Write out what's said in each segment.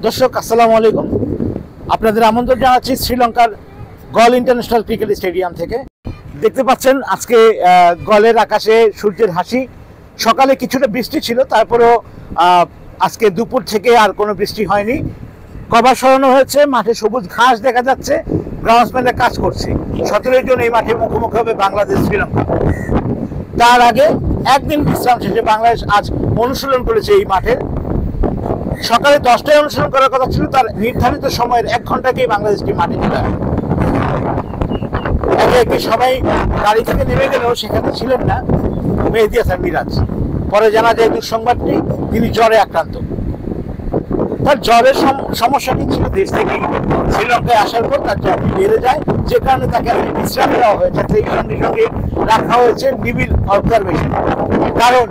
দর্শক আসসালামু আলাইকুম। আপনাদের আমন্ত্রণ জানাচ্ছি শ্রীলঙ্কার গল ইন্টারন্যাশনাল ক্রিকেট স্টেডিয়াম থেকে। দেখতে পাচ্ছেন আজকে গলের আকাশে সূর্যের হাসি। সকালে কিছুটা বৃষ্টি ছিল, তারপরেও আজকে দুপুর থেকে আর কোনো বৃষ্টি হয়নি। কভার সরানো হয়েছে, মাঠে সবুজ ঘাস দেখা যাচ্ছে, গ্রাউন্ডসম্যানরা কাজ করছে। 17 জন এই মাঠে মুখোমুখি হবে বাংলাদেশ শ্রীলঙ্কা। তার আগে একদিন বিশ্রাম শেষে বাংলাদেশ আজ অনুশীলন করেছে এই মাঠে। সকালে 10টায় অনুশীলন করার কথা ছিল, তার নির্ধারিত সময়ের 1 ঘন্টাকেই বাংলাদেশকে মাঠে চলে আসে। একে একে সবাই গাড়ি থেকে নেমে গেলেও সেখানে ছিলেন না মেহেদী হাসান মিরাজ। পরে জানা যায় দুঃসংবাদটি, তিনি জ্বরে আক্রান্ত। তার জ্বরের সমস্যাটি ছিল দেশ থেকে শ্রীলঙ্কায় আসার পর তার জ্বরটি বেড়ে যায়, যে কারণে তাকে বিশ্রাম দেওয়া হয়েছে। সেই সঙ্গে সঙ্গে রাখা হয়েছে নিবিড় অবজারভেশন। কারণ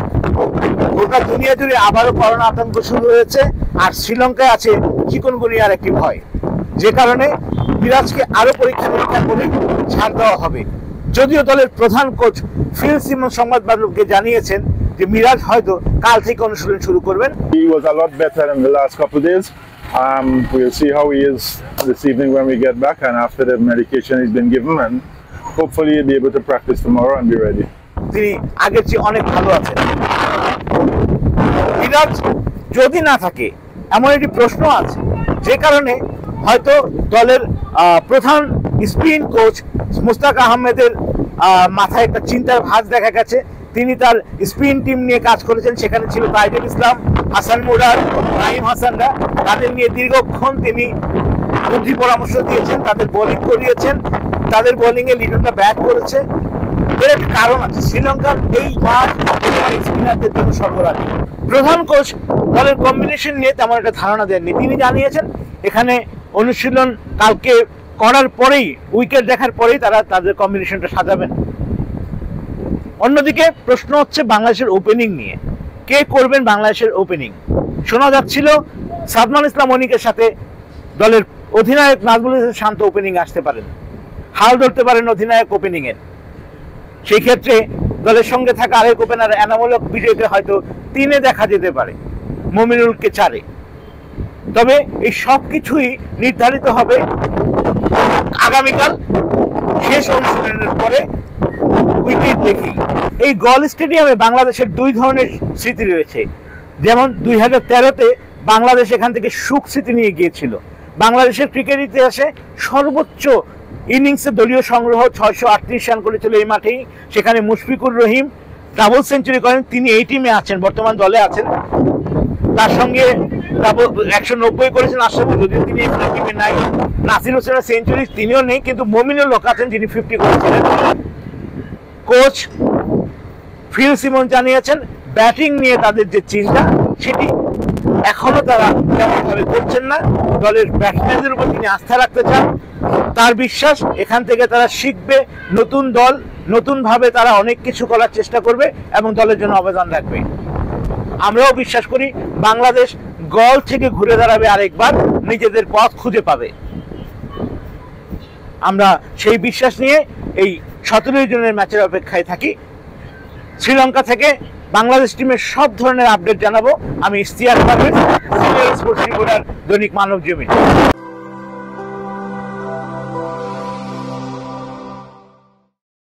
গোটা দুনিয়া জুড়ে আবারও করোনা আতঙ্ক শুরু হয়েছে, আর শ্রীলঙ্কায় আছে চিকুনগুনিয়ার একটি ভয়, যে কারণে মিরাজকে আরো পরীক্ষা নিরীক্ষা করে ছাড় দেওয়া হবে। যদিও দলের প্রধান কোচ ফিল সিমন সংবাদ মাধ্যমকে জানিয়েছেন যে মিরাজ হয়তো কাল থেকে অনুশীলন শুরু করবেন। He was a lot better in the last couple of days. We'll see how he is this evening when we get back, and after the medication he's been given, and hopefully he'll be able to practice tomorrow and be ready. তিনি আগের চেয়ে অনেক ভালো আছেন। মিরাজ যদি না থাকে এমন একটি প্রশ্ন আছে, যে কারণে হয়তো দলের প্রধান স্পিন কোচ মুস্তাক আহমেদের মাথায় একটা চিন্তার ভাঁজ দেখা গেছে। তিনি তার স্পিন টিম নিয়ে কাজ করেছেন, সেখানে ছিল তাইজুল ইসলাম, হাসান মুরাদ, নাইম হাসানরা। তাদের নিয়ে দীর্ঘক্ষণ তিনি বুদ্ধি পরামর্শ দিয়েছেন, তাদের বোলিং করিয়েছেন, তাদের বোলিংয়ে লিটনটা ব্যাট করেছে। এর একটা কারণ আছে, শ্রীলঙ্কার এই মাঠ স্পিনারদের জন্য সরবরাহ। প্রধান কোচ দলের কম্বিনেশন নিয়ে তেমন একটা ধারণা দেননি। তিনি জানিয়েছেন এখানে অনুশীলন কালকে করার পরেই, উইকেট দেখার পরেই তারা তাদের কম্বিনেশনটা সাজাবেন। অন্যদিকে প্রশ্ন হচ্ছে বাংলাদেশের ওপেনিং নিয়ে, কে করবেন বাংলাদেশের ওপেনিং। শোনা যাচ্ছিল সাদমান ইসলাম অনিকের সাথে দলের অধিনায়ক নাজমুল ইসলাম শান্ত ওপেনিং আসতে পারেন, হাল ধরতে পারেন অধিনায়ক ওপেনিং এর। সেই ক্ষেত্রে দলের সঙ্গে থাকা আরেক ওপেনার এনামূলক বিজয়কে হয়তো 3-এ দেখা যেতে পারে, মমিনুলকে 4-এ। তবে এই সব কিছুই নির্ধারিত হবে আগামীকাল শেষ অনুশীলনের পরে উইকেট দেখি। এই গল স্টেডিয়ামে বাংলাদেশের 2 ধরনের স্মৃতি রয়েছে। যেমন 2013-তে বাংলাদেশ এখান থেকে সুখ স্মৃতি নিয়ে গিয়েছিল। বাংলাদেশের ক্রিকেট ইতিহাসে সর্বোচ্চ ইনিংসে দলীয় সংগ্রহ 638 রান করেছিল এই মাঠেই। সেখানে মুশফিকুর রহিম ডাবল সেঞ্চুরি করেন, তিনি এই টিমে আছেন, বর্তমান দলে আছেন। তার সঙ্গে 190 করেছেন আশরাফুল, যদিও তিনি এখানে টিমে নাই। নাসির হোসেনের সেঞ্চুরি তিনিও নেই, কিন্তু মমিনুল হক আছেন যিনি 50 করেছিলেন। কোচ ফিল সিমন জানিয়েছেন ব্যাটিং নিয়ে তাদের যে চিন্তা, সেটি এখনো তারা তেমনভাবে করছেন না। দলের ব্যাটসম্যানদের উপর তিনি আস্থা রাখতে চান। তার বিশ্বাস এখান থেকে তারা শিখবে, নতুন দল, নতুনভাবে তারা অনেক কিছু করার চেষ্টা করবে এবং দলের জন্য অবদান রাখবে। আমরাও বিশ্বাস করি বাংলাদেশ গল থেকে ঘুরে দাঁড়াবে, আরেকবার নিজেদের পথ খুঁজে পাবে। আমরা সেই বিশ্বাস নিয়ে এই 17 জনের ম্যাচের অপেক্ষায় থাকি। শ্রীলঙ্কা থেকে বাংলাদেশ টিমের সব ধরনের আপডেট জানাবো আমি Ishtiaq Parvez, senior sports reporter, দৈনিক মানবজমিন।